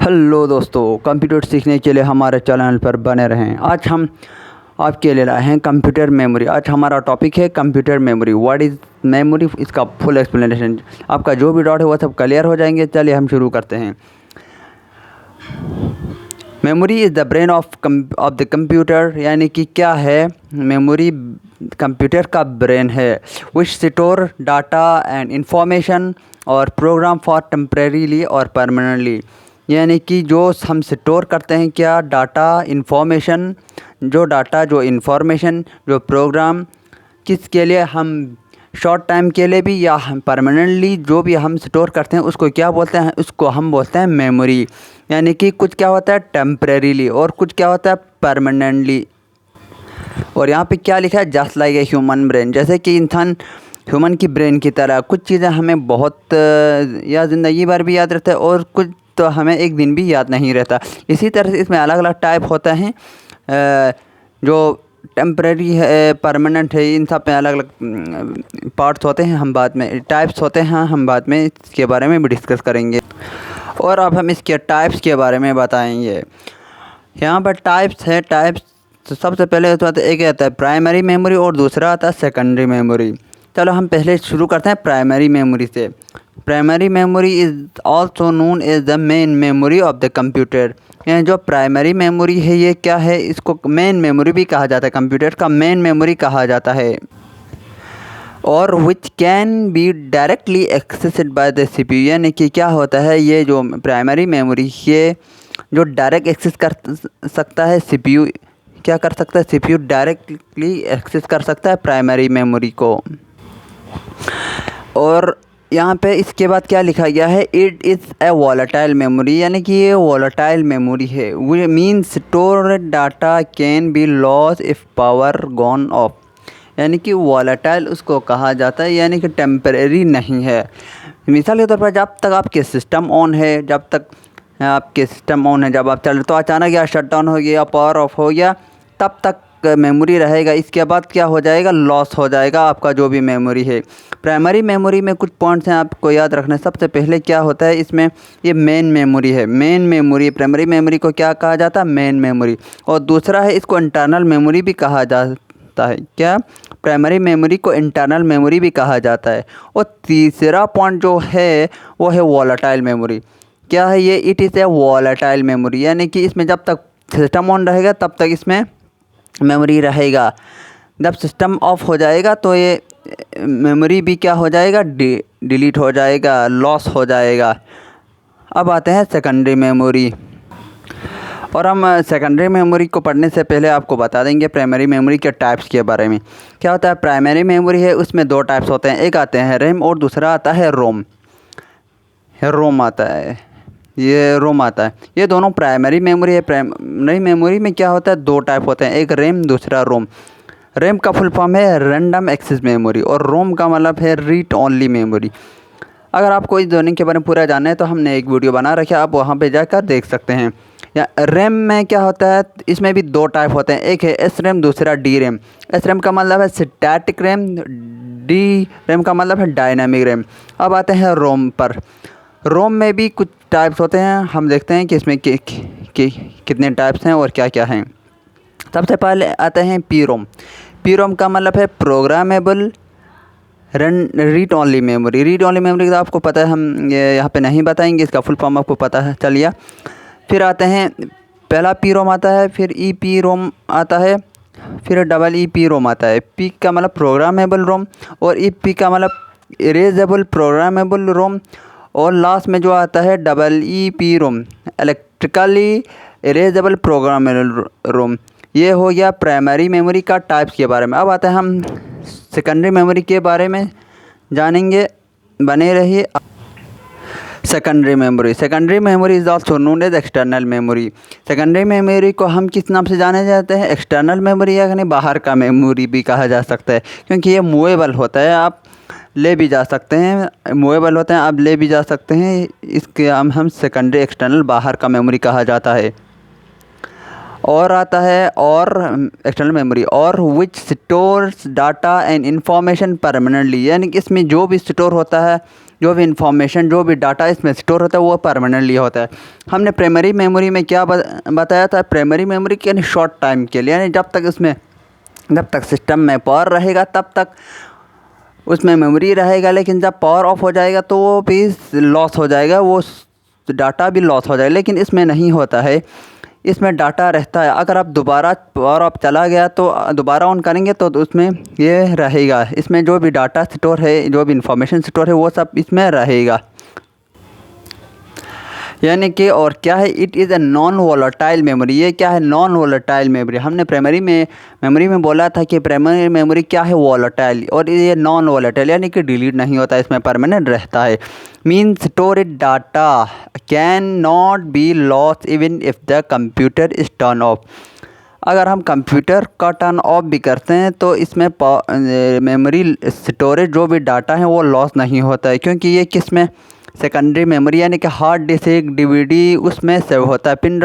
Hello दोस्तों, computer सीखने के लिए हमारे चैनल पर बने रहें। आज हम आपके लिए लाए हैं कंप्यूटर मेमोरी। आज हमारा टॉपिक है computer memory. What is memory, इसका फुल एक्सप्लेनेशन। आपका जो भी डाउट है वो सब क्लियर हो जाएंगे। चलिए हम शुरू करते हैं। Memory is the brain of the computer, यानी कि क्या है मेमोरी? कंप्यूटर का ब्रेन है विच स्टोर डाटा एंड इंफॉर्मेशन और प्रोग्राम फॉर टेम्परेरीली और परमानेंटली, यानी कि जो हम स्टोर करते हैं क्या डाटा इंफॉर्मेशन, जो इंफॉर्मेशन जो प्रोग्राम किसके लिए, हम शॉर्ट टाइम के लिए भी या हम परमानेंटली जो भी हम स्टोर करते हैं उसको क्या बोलते हैं? उसको हम बोलते हैं मेमोरी। यानी कि कुछ क्या होता है टेम्परेरीली और कुछ क्या होता है परमानेंटली। और यहाँ पे क्या लिखा है? Just like a human brain, जैसे कि इंसान ह्यूमन की ब्रेन की तरह कुछ चीज़ें हमें बहुत या ज़िंदगी भर भी याद रहता है और कुछ तो हमें एक दिन भी याद नहीं रहता। इसी तरह से इसमें अलग अलग टाइप होता है, जो टेम्परेरी है, परमानेंट है, इन सब में अलग अलग पार्ट्स होते हैं। हम बाद में टाइप्स होते हैं, हम बाद में इसके बारे में भी डिस्कस करेंगे। और अब हम इसके टाइप्स के बारे में बताएंगे। यहाँ पर टाइप्स है। टाइप्स तो सबसे पहले तो एक आता है प्राइमरी मेमोरी और दूसरा आता है सेकेंडरी मेमोरी। चलो हम पहले शुरू करते हैं प्राइमरी मेमोरी से। Primary memory is also known as the main memory of the computer. यानी जो प्राइमरी मेमोरी है ये क्या है? इसको मेन मेमोरी भी कहा जाता है, कंप्यूटर का मेन मेमोरी कहा जाता है। और which can be directly accessed by the CPU, यानी कि क्या होता है ये जो प्राइमरी मेमोरी ये जो डायरेक्ट एक्सेस कर सकता है सीपीयू, क्या कर सकता है सीपीयू डायरेक्टली एक्सेस कर सकता है प्राइमरी मेमोरी को। और यहाँ पे इसके बाद क्या लिखा गया है? It is a volatile memory, यानी कि ये वॉलेटाइल मेमोरी है। We mean store data can be loss if power gone off, यानी कि वॉलेटाइल उसको कहा जाता है, यानी कि टेम्परेरी नहीं है। मिसाल के तौर पर जब तक आपके सिस्टम ऑन है, जब आप चल तो अचानक या शट डाउन हो गया, पावर ऑफ हो गया, तब तक मेमोरी रहेगा। इसके बाद क्या हो जाएगा? लॉस हो जाएगा आपका जो भी मेमोरी है। प्राइमरी मेमोरी में कुछ पॉइंट्स हैं आपको याद रखना। सबसे पहले क्या होता है इसमें, ये मेन मेमोरी है। मेन मेमोरी, प्राइमरी मेमोरी को क्या कहा जाता है? Main memory. और दूसरा है इसको इंटरनल मेमोरी भी कहा जाता है। क्या? प्राइमरी मेमोरी को इंटरनल मेमोरी भी कहा जाता है। और तीसरा पॉइंट जो है वो है वॉलेटाइल मेमोरी। क्या है ये? It is a volatile memory, यानी कि इसमें जब तक सिस्टम ऑन रहेगा तब तक इसमें मेमोरी रहेगा। जब सिस्टम ऑफ हो जाएगा तो ये मेमोरी भी क्या हो जाएगा? डिलीट हो जाएगा, लॉस हो जाएगा। अब आते हैं सेकेंडरी मेमोरी। और हम सेकेंडरी मेमोरी को पढ़ने से पहले आपको बता देंगे प्राइमरी मेमोरी के टाइप्स के बारे में। क्या होता है? प्राइमरी मेमोरी है उसमें दो टाइप्स होते हैं, एक आते हैं रैम और दूसरा आता है रोम। रोम आता है, ये रोम आता है। ये दोनों प्राइमरी मेमोरी है। प्राइमरी मेमोरी में क्या होता है? दो टाइप होते हैं, एक रैम दूसरा रोम। रैम का फुल फॉर्म है रैंडम एक्सेस मेमोरी और रोम का मतलब है रीड ओनली मेमोरी। अगर आपको इस दोनों के बारे में पूरा जानना है तो हमने एक वीडियो बना रखा है, आप वहाँ पे जाकर देख सकते हैं। या रैम में क्या होता है? इसमें भी दो टाइप होते हैं, एक है एस रैम दूसरा डी रैम। एस रैम का मतलब है स्टैटिक रैम, डी रैम का मतलब है डायनामिक रैम। अब आते हैं रोम पर। रोम में भी कुछ टाइप्स होते हैं, हम देखते हैं कि इसमें कितने टाइप्स हैं और क्या क्या हैं। सबसे पहले आते हैं पी रोम। पी रोम का मतलब है programmable read only memory. Read only memory का आपको पता है, हम ये यहाँ पे नहीं बताएंगे, इसका फुल फॉर्म आपको पता है, चलिए। फिर आते हैं पहला पी रोम आता है, फिर ई पी रोम आता है, फिर डबल ई पी रोम आता है। पी का मतलब प्रोग्रामेबल रोम और ई पी का मतलब इरेजेबल प्रोग्रामेबल रोम। और लास्ट में जो आता है double E P ROM, electrically erasable programmable रोम। ये हो गया प्राइमरी मेमोरी का टाइप्स के बारे में। अब आता है हम सेकेंडरी मेमोरी के बारे में जानेंगे, बने रहिए। Secondary memory is also known as external memory. Secondary memory को हम किस नाम से जाने जाते हैं? एक्सटर्नल मेमोरी, यानी बाहर का मेमोरी भी कहा जा सकता है, क्योंकि ये मूवेबल होता है, आप ले भी जा सकते हैं। मूवेबल होते हैं, आप ले भी जा सकते हैं। इसके हम सेकेंडरी एक्सटर्नल बाहर का मेमोरी कहा जाता है। और आता है और एक्सटर्नल मेमोरी और which stores data and information permanently, यानी कि इसमें जो भी स्टोर होता है जो भी इंफॉर्मेशन, जो भी डाटा इसमें स्टोर होता है वो परमानेंटली होता है। हमने प्राइमरी मेमोरी में क्या बताया था, प्राइमरी मेमोरी यानी शॉर्ट टाइम के लिए, यानी जब तक सिस्टम में पावर रहेगा तब तक उसमें मेमोरी रहेगा, लेकिन जब पावर ऑफ हो जाएगा तो वो भी लॉस हो जाएगा, वो डाटा भी लॉस हो जाएगा। लेकिन इसमें नहीं होता है, इसमें डाटा रहता है। अगर आप दोबारा पावर ऑफ चला गया तो दोबारा ऑन करेंगे तो उसमें ये रहेगा, इसमें जो भी डाटा स्टोर है, जो भी इंफॉर्मेशन स्टोर है वो सब इसमें रहेगा। यानी कि और क्या है, it is a non volatile memory. ये क्या है, नॉन वोलेटाइल मेमोरी। हमने प्राइमरी मेमोरी में बोला था कि प्राइमरी मेमोरी क्या है, वोलेटाइल, और ये नॉन वोलेटाइल यानी कि डिलीट नहीं होता, इसमें परमानेंट रहता है। Mean storage data can not be loss even if the computer is turn off. अगर हम कंप्यूटर का टर्न ऑफ भी करते हैं तो इसमें मेमोरी स्टोरेज जो भी डाटा है वो लॉस नहीं होता है, क्योंकि ये किस में, सेकेंडरी मेमोरी यानी कि हार्ड डिस्क, डीवीडी उसमें सेव होता है, पिन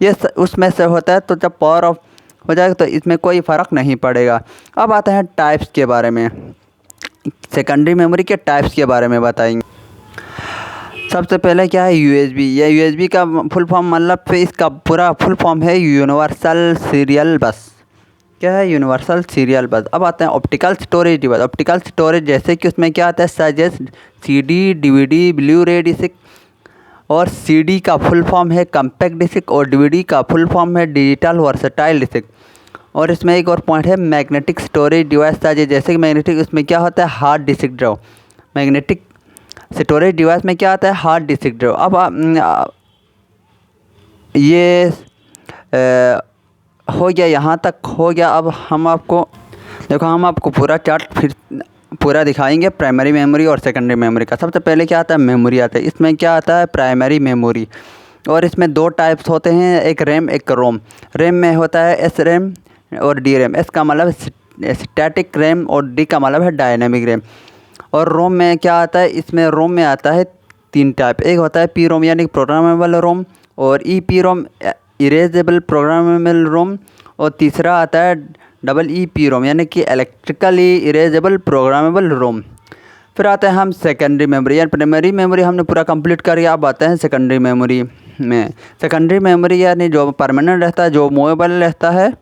ये उसमें सेव होता है। तो जब पावर ऑफ हो जाएगा तो इसमें कोई फ़र्क नहीं पड़ेगा। अब आते हैं टाइप्स के बारे में, सेकेंडरी मेमोरी के टाइप्स के बारे में बताएंगे। सबसे पहले क्या है, यूएसबी। ये यूएसबी का फुल फॉर्म मतलब इसका पूरा फुल फॉर्म है यूनिवर्सल सीरियल बस। क्या है, यूनिवर्सल सीरियल बस। अब आते हैं optical storage device. Optical storage जैसे कि उसमें क्या आता है, सजेस्ट सीडी, डीवीडी, ब्लू रे डिस्क। और सीडी का फुल फॉर्म है कम्पैक्ट डिस्क, और डीवीडी का फुल फॉर्म है डिजिटल वर्सेटाइल डिस्क। और इसमें एक और पॉइंट है मैग्नेटिक स्टोरेज डिवाइस। जैसे कि मैग्नेटिक, उसमें क्या होता है, hard disk drive. Magnetic storage device में क्या आता है, हार्ड डिस्क ड्राइव। अब ये हो गया, यहाँ तक हो गया। अब हम आपको पूरा चार्ट फिर पूरा दिखाएंगे प्राइमरी मेमोरी और सेकेंडरी मेमोरी का। सबसे पहले क्या आता है, मेमोरी आता है। इसमें क्या आता है, प्राइमरी मेमोरी। और इसमें दो टाइप्स होते हैं, एक रैम एक रोम। रैम में होता है एस रैम और डी रैम। एस का मतलब स्टैटिक रैम और डी का मतलब है डायनेमिक रैम। और रोम में क्या आता है, इसमें रोम में आता है 3 टाइप। एक होता है पी रोम यानी प्रोग्रामेबल रोम, और E P ROM erasable programmable रोम, और तीसरा आता है डबल ई पी रोम यानी कि इलेक्ट्रिकली इरेजेबल प्रोग्रामेबल रोम। फिर आते हैं हम सेकेंडरी मेमोरी। यानी प्राइमरी मेमोरी हमने पूरा कंप्लीट कर लिया। अब आते हैं सेकेंडरी मेमोरी में। सेकेंडरी मेमोरी यानी जो परमानेंट रहता है, जो मूवेबल रहता है।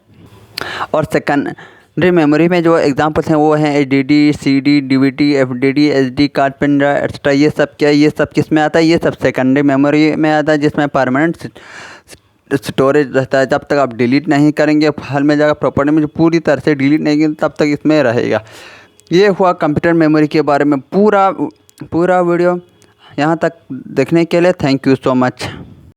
और सेकेंडरी मेमोरी में जो एग्जांपल्स हैं वो हैं HDD, CD, DVD, FDD, SD card, pen drive extra. ये सब किस में आता है, ये सब सेकेंडरी मेमोरी में आता है, जिसमें परमानेंट स्टोरेज रहता है। जब तक आप डिलीट नहीं करेंगे फाइल में जाकर प्रॉपर्टी में, जो पूरी तरह से डिलीट नहीं करेंगे तब तक इसमें रहेगा। ये हुआ कंप्यूटर मेमोरी के बारे में पूरा वीडियो। यहाँ तक देखने के लिए थैंक यू सो मच।